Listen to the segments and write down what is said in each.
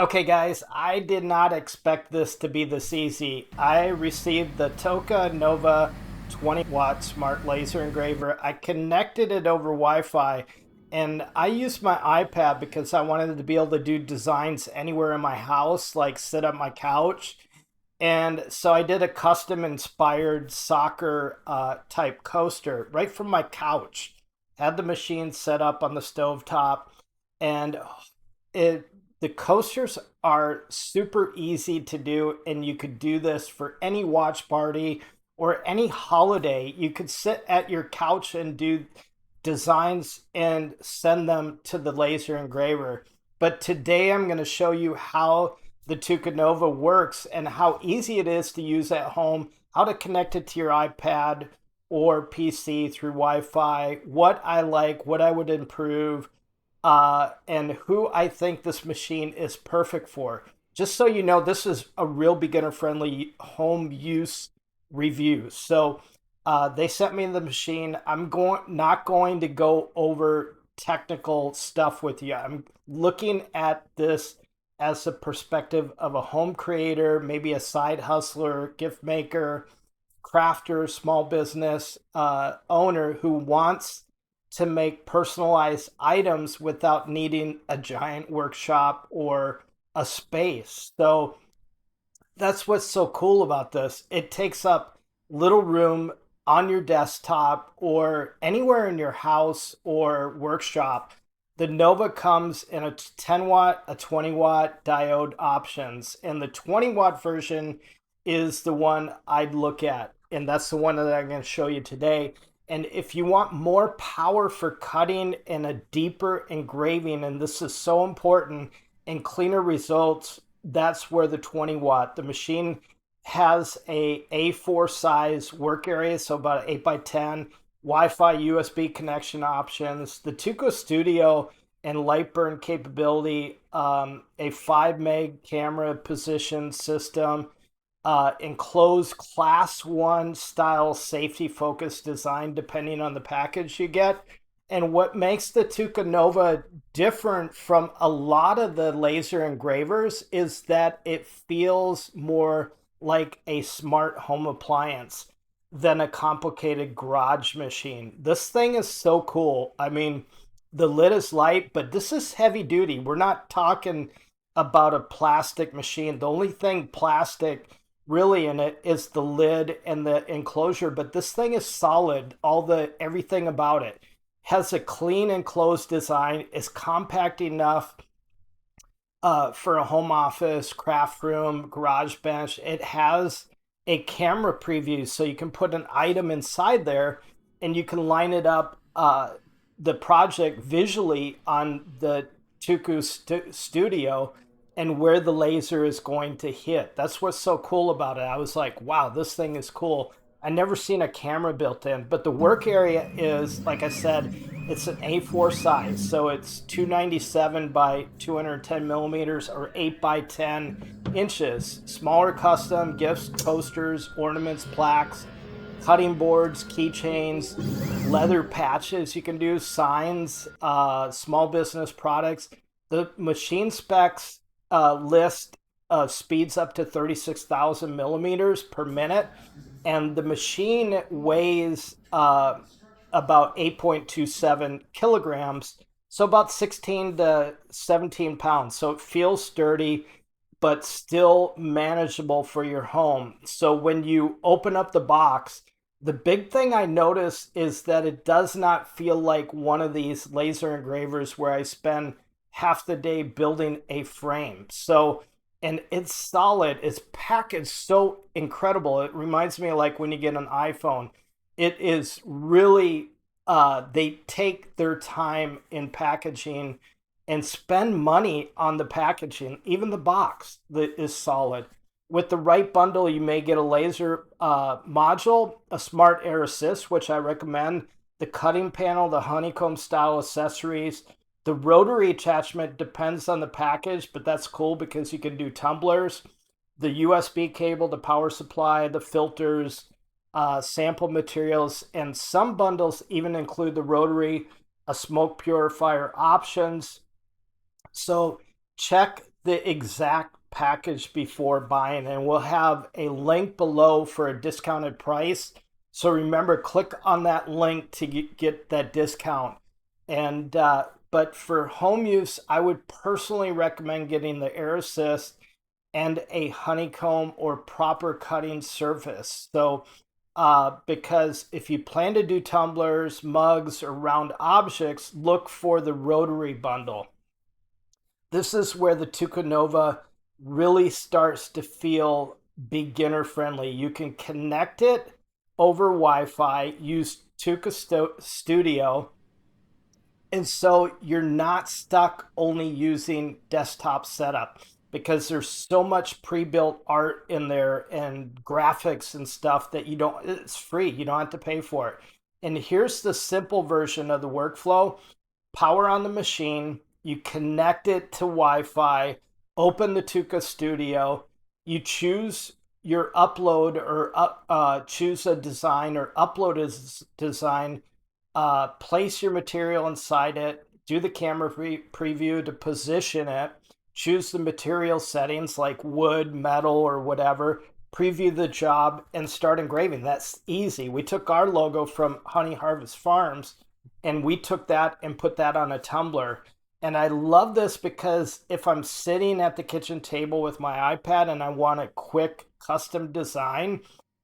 Okay, guys, I did not expect this to be this easy. I received the TOOCAA NOVA 20-watt smart laser engraver. I connected it over Wi-Fi, and I used my iPad because I wanted to be able to do designs anywhere in my house, like sit up my couch. And so I did a custom inspired soccer type coaster right from my couch. Had the machine set up on the stovetop, and it the coasters are super easy to do, and you could do this for any watch party or any holiday. You could sit at your couch and do designs and send them to the laser engraver. But today I'm going to show you how the TOOCAA NOVA works and how easy it is to use at home, how to connect it to your iPad or PC through Wi-Fi, what I like, what I would improve, and who I think this machine is perfect for. Just so you know, this is a real beginner-friendly home use review. So they sent me the machine. I'm not going to go over technical stuff with you. I'm looking at this as a perspective of a home creator, maybe a side hustler, gift maker, crafter, small business owner who wants to make personalized items without needing a giant workshop or a space. So that's what's so cool about this. It takes up little room on your desktop or anywhere in your house or workshop. The Nova comes in a 10 watt, a 20 watt diode options, and the 20 watt version is the one I'd look at, and that's the one that I'm going to show you today. And if you want more power for cutting and a deeper engraving, and this is so important, and cleaner results, that's where the 20 watt. The machine has a A4 size work area, so about 8 by 10, Wi-Fi, USB connection options, the TOOCAA Studio and light burn capability, a 5 meg camera position system, enclosed class 1 style safety focused design depending on the package you get. And what makes the TOOCAA NOVA different from a lot of the laser engravers is that it feels more like a smart home appliance than a complicated garage machine. This thing is so cool. I mean, the lid is light, but this is heavy duty. We're not talking about a plastic machine. The only thing plastic really in it is the lid and the enclosure, but this thing is solid. Everything about it has a clean enclosed design, is compact enough for a home office, craft room, garage bench. It has a camera preview, so you can put an item inside there and you can line it up, the project visually on the TOOCAA Studio and where the laser is going to hit. That's what's so cool about it. I was like, wow, this thing is cool. I never seen a camera built in, but the work area is, like I said, it's an A4 size. So it's 297 by 210 millimeters or 8 by 10 inches. Smaller custom gifts, coasters, ornaments, plaques, cutting boards, keychains, leather patches you can do, signs, small business products. The machine specs list speeds up to 36,000 millimeters per minute, and the machine weighs about 8.27 kilograms, so about 16 to 17 pounds. So it feels sturdy, but still manageable for your home. So when you open up the box, the big thing I notice is that it does not feel like one of these laser engravers where I spend half the day building a frame. So, and it's solid. It's packaged so incredible. It reminds me of like when you get an iPhone. It is really, they take their time in packaging and spend money on the packaging. Even the box that is solid. With the right bundle, you may get a laser module, a smart air assist, which I recommend, the cutting panel, the honeycomb style accessories. The rotary attachment depends on the package, but that's cool because you can do tumblers, the USB cable, the power supply, the filters, sample materials, and some bundles even include the rotary, a smoke purifier options. So check the exact package before buying, and we'll have a link below for a discounted price. So remember, click on that link to get that discount. And but for home use, I would personally recommend getting the air assist and a honeycomb or proper cutting surface. So because if you plan to do tumblers, mugs, or round objects, look for the rotary bundle. This is where the TOOCAA NOVA really starts to feel beginner friendly. You can connect it over Wi-Fi, use TOOCAA Studio, and so you're not stuck only using desktop setup because there's so much pre-built art in there and graphics and stuff that it's free. You don't have to pay for it. And here's the simple version of the workflow. Power on the machine, you connect it to Wi-Fi, open the TOOCAA Studio, you choose your upload or choose a design or upload a design, place your material inside it, do the camera preview to position it, choose the material settings like wood, metal, or whatever, preview the job, and start engraving. That's easy. We took our logo from Honey Harvest Farms and we took that and put that on a tumbler. And I love this because if I'm sitting at the kitchen table with my iPad and I want a quick custom design,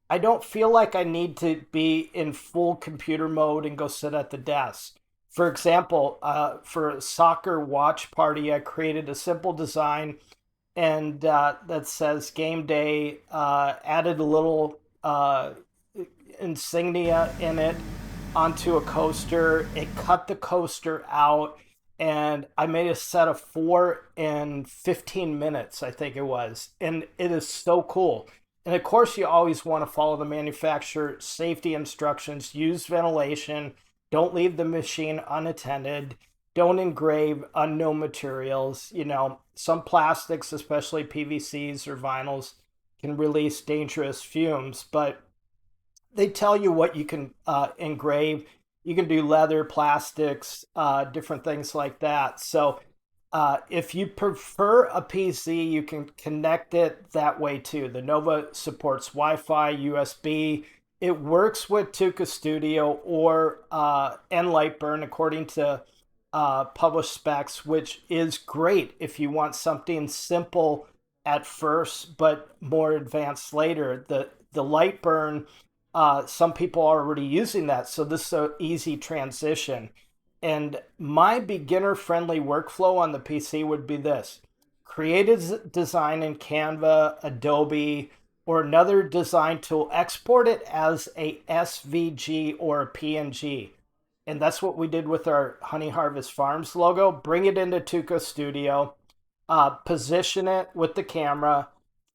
I don't feel like I need to be in full computer mode and go sit at the desk. For example, for a soccer watch party, I created a simple design and that says game day, added a little insignia in it onto a coaster. It cut the coaster out, and I made a set of four in 15 minutes, I think it was. And it is so cool. And of course, you always want to follow the manufacturer safety instructions, use ventilation, don't leave the machine unattended, don't engrave unknown materials. You know, some plastics, especially PVCs or vinyls, can release dangerous fumes, but they tell you what you can engrave. You can do leather, plastics, different things like that. So if you prefer a PC, you can connect it that way too. The Nova supports Wi-Fi, USB. It works with TOOCAA Studio or Lightburn according to published specs, which is great if you want something simple at first, but more advanced later. The Lightburn, some people are already using that, so this is an easy transition. And my beginner-friendly workflow on the PC would be this. Create a design in Canva, Adobe, or another design tool. Export it as a SVG or a PNG. And that's what we did with our Honey Harvest Farms logo. Bring it into TOOCAA Studio, position it with the camera,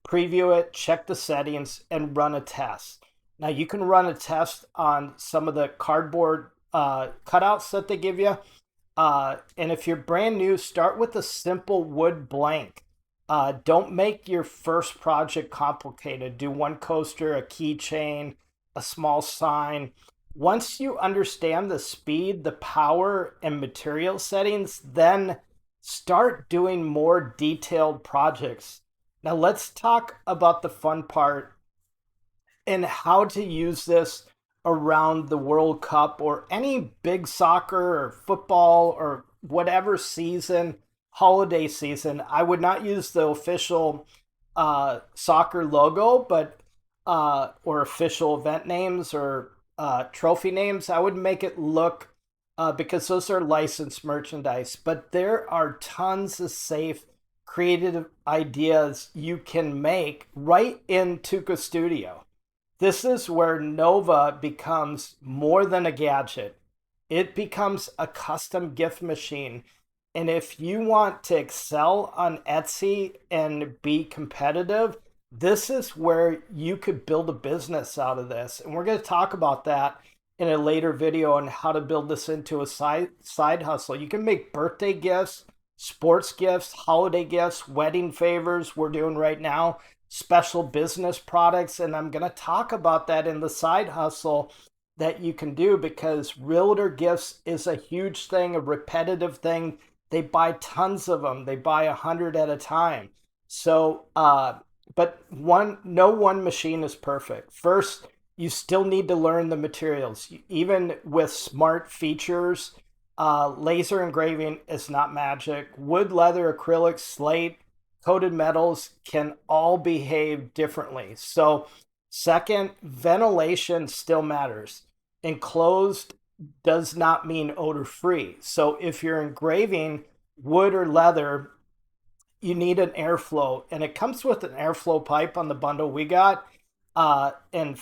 preview it, check the settings, and run a test. Now you can run a test on some of the cardboard cutouts that they give you. And if you're brand new, start with a simple wood blank. Don't make your first project complicated. Do one coaster, a keychain, a small sign. Once you understand the speed, the power, and material settings, then start doing more detailed projects. Now let's talk about the fun part and how to use this around the World Cup or any big soccer or football or whatever season, holiday season. I would not use the official soccer logo, but or official event names or trophy names. I would make it look because those are licensed merchandise. But there are tons of safe, creative ideas you can make right in TOOCAA Studio. This is where Nova becomes more than a gadget. It becomes a custom gift machine. And if you want to excel on Etsy and be competitive, this is where you could build a business out of this. And we're going to talk about that in a later video on how to build this into a side hustle. You can make birthday gifts, sports gifts, holiday gifts, wedding favors we're doing right now, special business products, and I'm going to talk about that in the side hustle that you can do because realtor gifts is a huge thing, a repetitive thing They buy tons of them. They buy 100 at a time. So, but no one machine is perfect. First, you still need to learn the materials. Even with smart features, laser engraving is not magic. Wood, leather, acrylic, slate, coated metals can all behave differently. So, second, ventilation still matters. Enclosed does not mean odor free. So, if you're engraving wood or leather, you need an airflow, and it comes with an airflow pipe on the bundle we got, and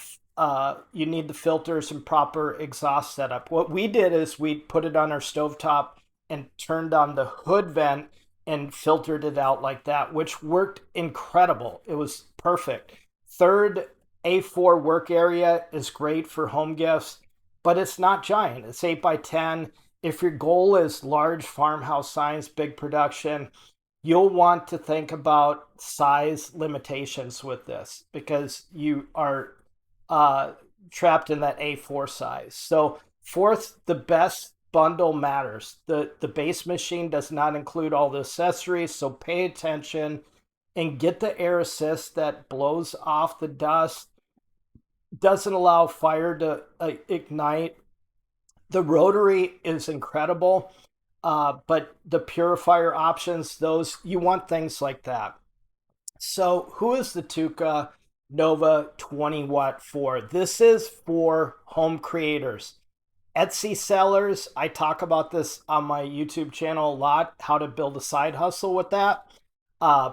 you need the filters and proper exhaust setup. What we did is we put it on our stovetop and turned on the hood vent and filtered it out like that, which worked incredible. It was perfect. Third, A4 work area is great for home gifts, but it's not giant. It's 8 by 10. If your goal is large farmhouse size, big production, you'll want to think about size limitations with this because you are uh, trapped in that A4 size. So, fourth, the best bundle matters. The base machine does not include all the accessories, so pay attention and get the air assist that blows off the dust, doesn't allow fire to ignite. The rotary is incredible, but the purifier options, those you want things like that. So, who is the TOOCAA Nova 20 watt for? This is for home creators. Etsy sellers, I talk about this on my YouTube channel a lot, how to build a side hustle with that.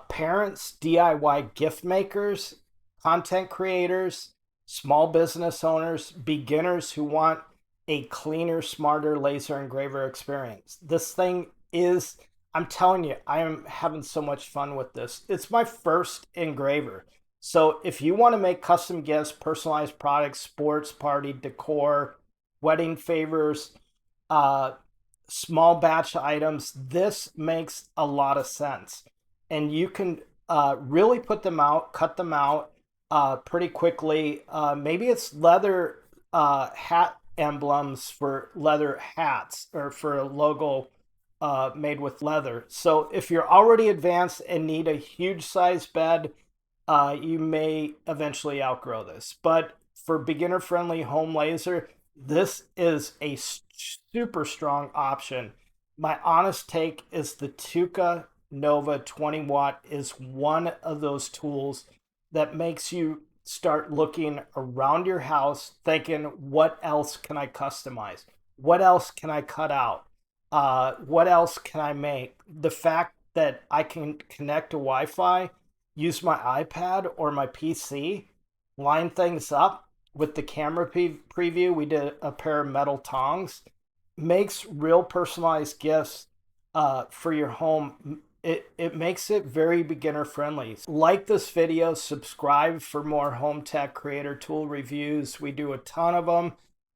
Parents, DIY gift makers, content creators, small business owners, beginners who want a cleaner, smarter laser engraver experience. This thing is, I'm telling you, I am having so much fun with this. It's my first engraver. So if you want to make custom gifts, personalized products, sports, party, decor, wedding favors, uh, small batch items, this makes a lot of sense. And you can really put them out, cut them out pretty quickly. Maybe it's leather hat emblems for leather hats or for a logo made with leather. So if you're already advanced and need a huge size bed, you may eventually outgrow this. But for beginner friendly home laser, this is a super strong option. My honest take is the TOOCAA Nova 20 watt is one of those tools that makes you start looking around your house, thinking, what else can I customize? What else can I cut out? What else can I make? The fact that I can connect to Wi Fi, use my iPad or my PC, line things up with the camera preview. We did a pair of metal tongs, makes real personalized gifts for your home. It makes it very beginner friendly. Like this video, subscribe for more home tech creator tool reviews. We do a ton of them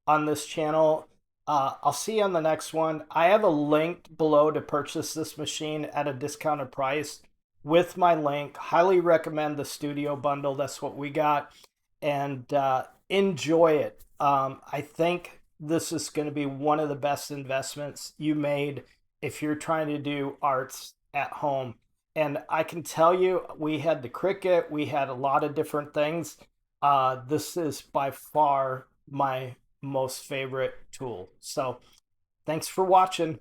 on this channel. I'll see you on the next one. I have a link below to purchase this machine at a discounted price with my link. Highly recommend the studio bundle. That's what we got. And enjoy it. I think this is going to be one of the best investments you made if you're trying to do arts at home. And I can tell you, we had the Cricut, we had a lot of different things. This is by far my most favorite tool. So thanks for watching.